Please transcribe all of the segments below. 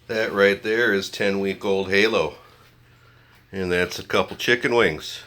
That right there is 10-week-old Halo. And that's a couple chicken wings.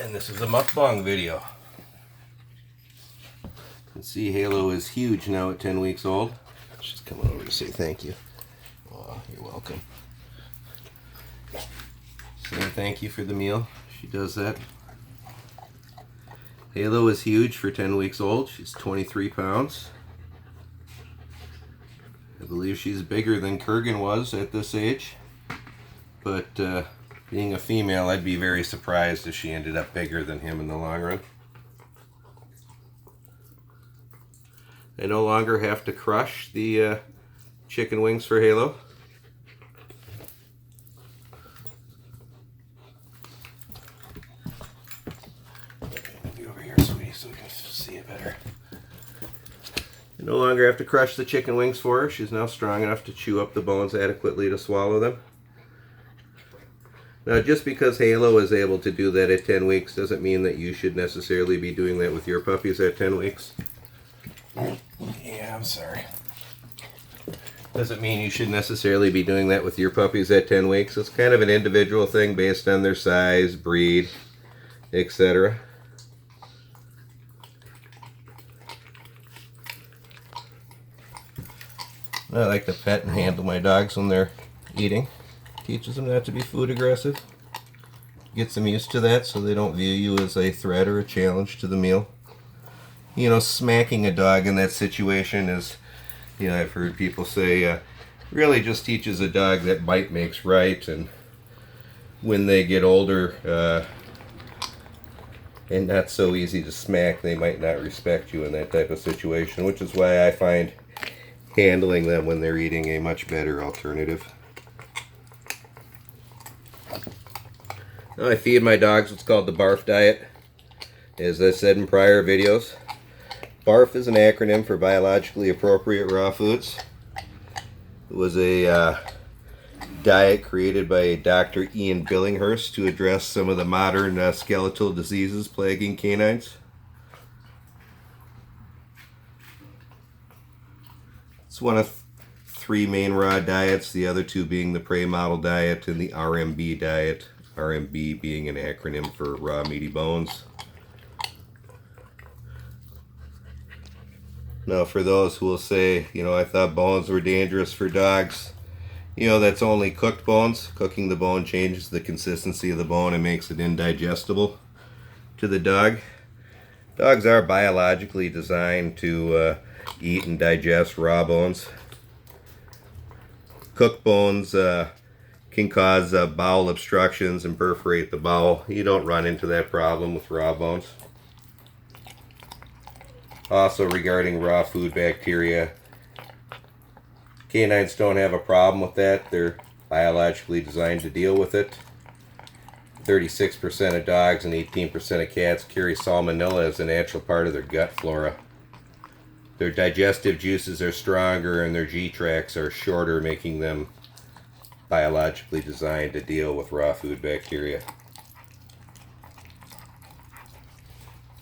And this is a mukbang video. You can see Halo is huge now at 10 weeks old. She's coming over to say thank you. Oh, you're welcome. Saying thank you for the meal. She does that. Halo is huge for 10 weeks old. She's 23 pounds. I believe she's bigger than Kurgan was at this age. But being a female, I'd be very surprised if she ended up bigger than him in the long run. I no longer have to crush the chicken wings for Halo. Be over here, sweetie, so we can see it better. I no longer have to crush the chicken wings for her. She's now strong enough to chew up the bones adequately to swallow them. Now, just because Halo is able to do that at 10 weeks doesn't mean that you should necessarily be doing that with your puppies at 10 weeks. Yeah, I'm sorry. Doesn't mean you should necessarily be doing that with your puppies at 10 weeks. It's kind of an individual thing based on their size, breed, etc. I like to pet and handle my dogs when they're eating. Teaches them not to be food aggressive. Gets them used to that so they don't view you as a threat or a challenge to the meal. You know, smacking a dog in that situation is, you know, I've heard people say, really just teaches a dog that bite makes right, and when they get older and not so easy to smack, they might not respect you in that type of situation, which is why I find handling them when they're eating a much better alternative. Now, I feed my dogs what's called the B.A.R.F diet. As I said in prior videos, B.A.R.F is an acronym for biologically appropriate raw foods. It was a diet created by Dr. Ian Billinghurst to address some of the modern skeletal diseases plaguing canines. It's one of three main raw diets, the other two being the prey model diet and the RMB diet. RMB being an acronym for raw meaty bones. Now, for those who will say, you know, I thought bones were dangerous for dogs, you know, that's only cooked bones. Cooking the bone changes the consistency of the bone and makes it indigestible to the dog. Dogs are biologically designed to eat and digest raw bones. Cooked bones can cause bowel obstructions and perforate the bowel. You don't run into that problem with raw bones. Also, regarding raw food bacteria, canines don't have a problem with that. They're biologically designed to deal with it. 36% of dogs and 18% of cats carry salmonella as a natural part of their gut flora. Their digestive juices are stronger and their G-tracts are shorter, making them biologically designed to deal with raw food bacteria.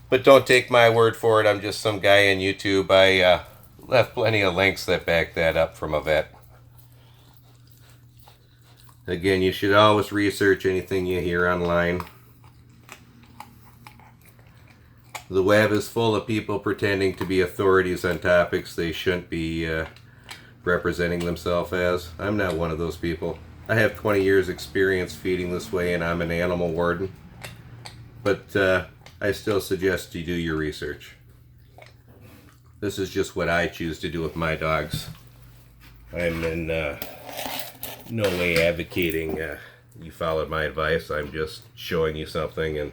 But don't take my word for it. I'm just some guy on YouTube. I left plenty of links that back that up from a vet. Again, you should always research anything you hear online. The web is full of people pretending to be authorities on topics they shouldn't be representing themselves as. I'm not one of those people. I have 20 years experience feeding this way, and I'm an animal warden. But I still suggest you do your research. This is just what I choose to do with my dogs. I'm in no way advocating you followed my advice. I'm just showing you something and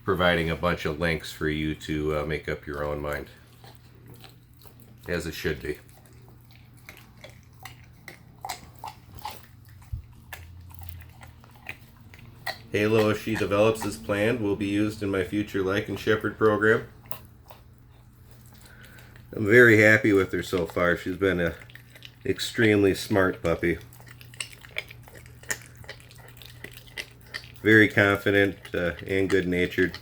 providing a bunch of links for you to make up your own mind. As it should be. Halo, if she develops as planned, will be used in my future Lycan Shepherd program. I'm very happy with her so far. She's been an extremely smart puppy. Very confident and good-natured.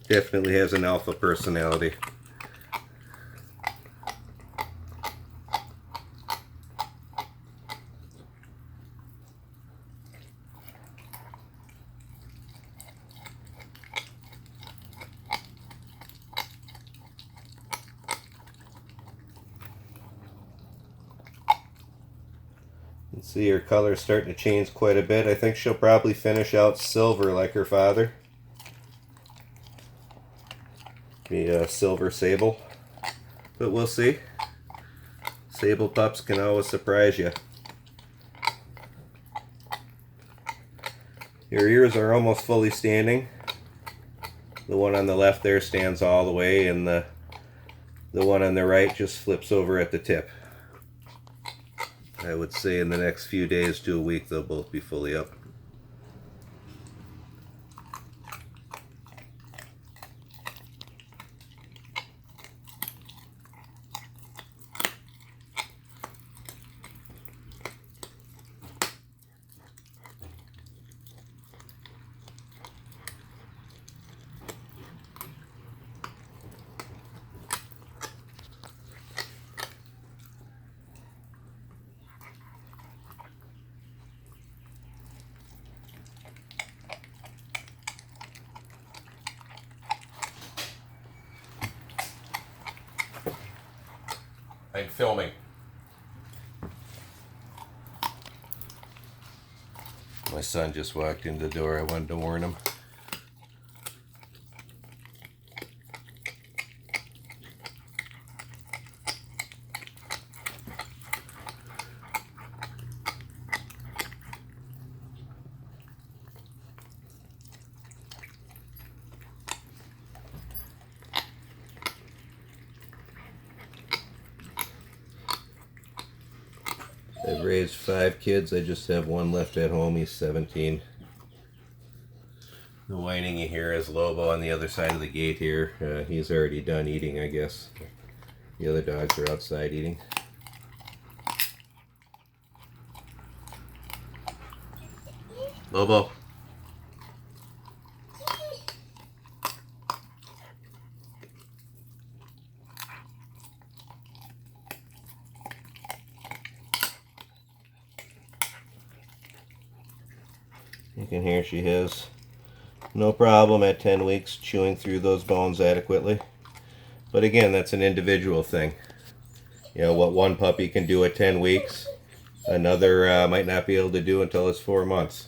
Definitely has an alpha personality. See, her color's starting to change quite a bit. I think she'll probably finish out silver like her father. Be a silver sable. But we'll see. Sable pups can always surprise you. Your ears are almost fully standing. The one on the left there stands all the way, and the one on the right just flips over at the tip. I would say in the next few days to a week they'll both be fully up. I'm filming. My son just walked in the door. I wanted to warn him. I've raised 5 kids. I just have one left at home. He's 17. The whining you hear is Lobo on the other side of the gate here. He's already done eating, I guess. The other dogs are outside eating. Lobo. You can hear she has no problem at 10 weeks chewing through those bones adequately. But again, that's an individual thing. You know, what one puppy can do at 10 weeks, another might not be able to do until it's 4 months.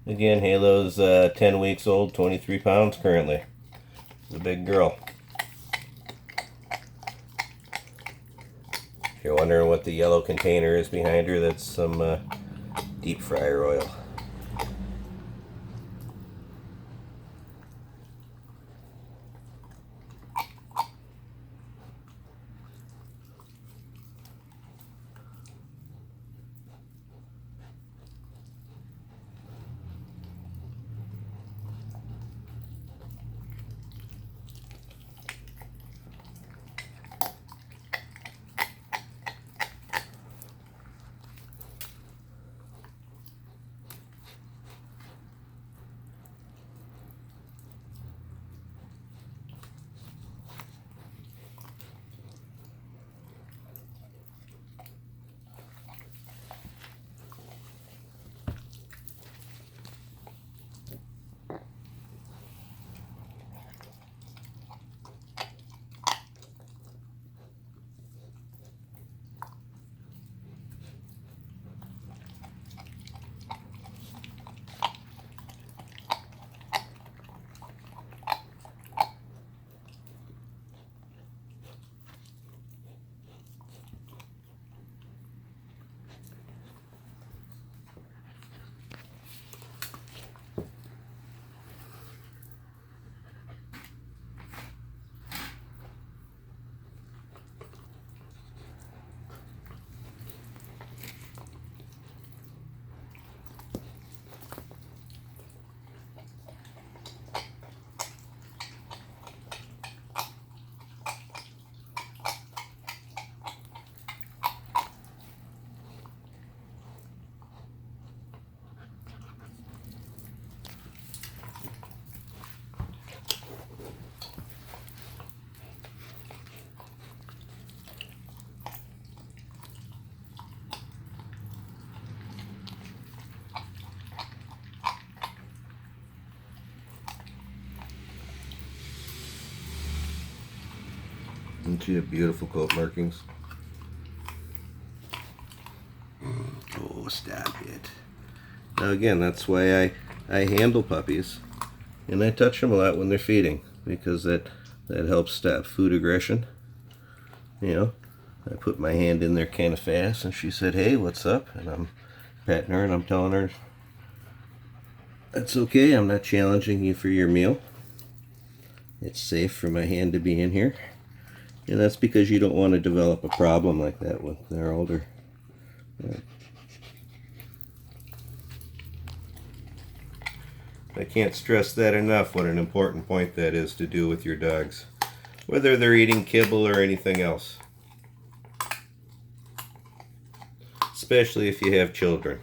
Again, Halo's 10 weeks old, 23 pounds currently. She's a big girl. If you're wondering what the yellow container is behind her, that's some deep fryer oil. Don't you have beautiful coat markings? Oh, stop it. Now again, that's why I handle puppies, and I touch them a lot when they're feeding, because that helps stop food aggression. You know, I put my hand in there kind of fast, and she said, "Hey, what's up?" And I'm patting her, and I'm telling her, "That's okay, I'm not challenging you for your meal. It's safe for my hand to be in here." And that's because you don't want to develop a problem like that when they're older. Yeah. I can't stress that enough, what an important point that is to do with your dogs, whether they're eating kibble or anything else. Especially if you have children.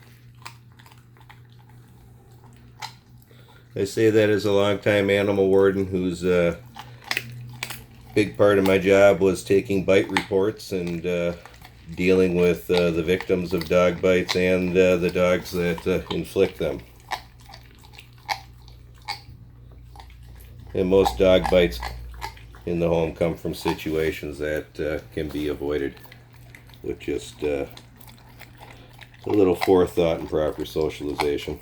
I say that as a longtime animal warden whose big part of my job was taking bite reports and dealing with the victims of dog bites and the dogs that inflict them. And most dog bites in the home come from situations that can be avoided with just a little forethought and proper socialization.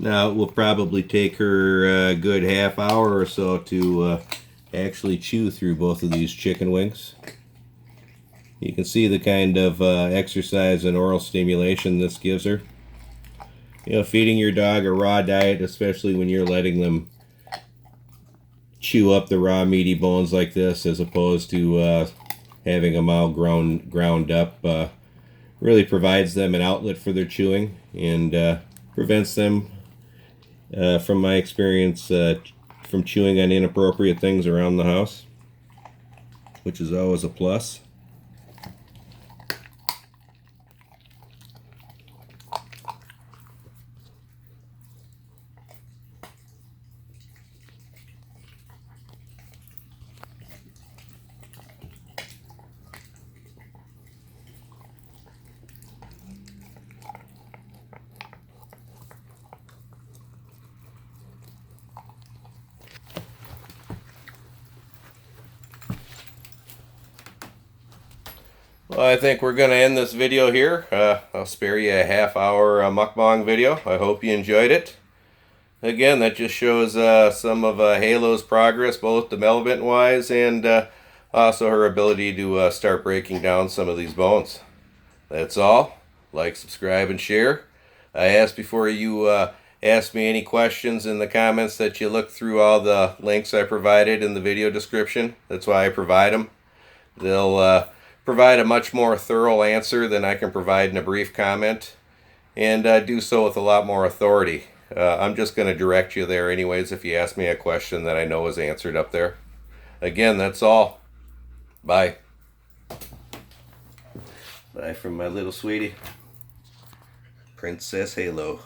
Now it will probably take her a good half hour or so to actually chew through both of these chicken wings. You can see the kind of exercise and oral stimulation this gives her. You know, feeding your dog a raw diet, especially when you're letting them chew up the raw meaty bones like this, as opposed to having them all ground up, really provides them an outlet for their chewing and prevents them, from my experience, from chewing on inappropriate things around the house, which is always a plus. Well, I think we're going to end this video here. I'll spare you a half-hour mukbang video. I hope you enjoyed it. Again, that just shows some of Halo's progress, both development-wise and also her ability to start breaking down some of these bones. That's all. Like, subscribe, and share. I asked before you ask me any questions in the comments that you look through all the links I provided in the video description. That's why I provide them. They'll provide a much more thorough answer than I can provide in a brief comment, and do so with a lot more authority. I'm just going to direct you there anyways if you ask me a question that I know is answered up there. Again, that's all. Bye. Bye from my little sweetie, Princess Halo.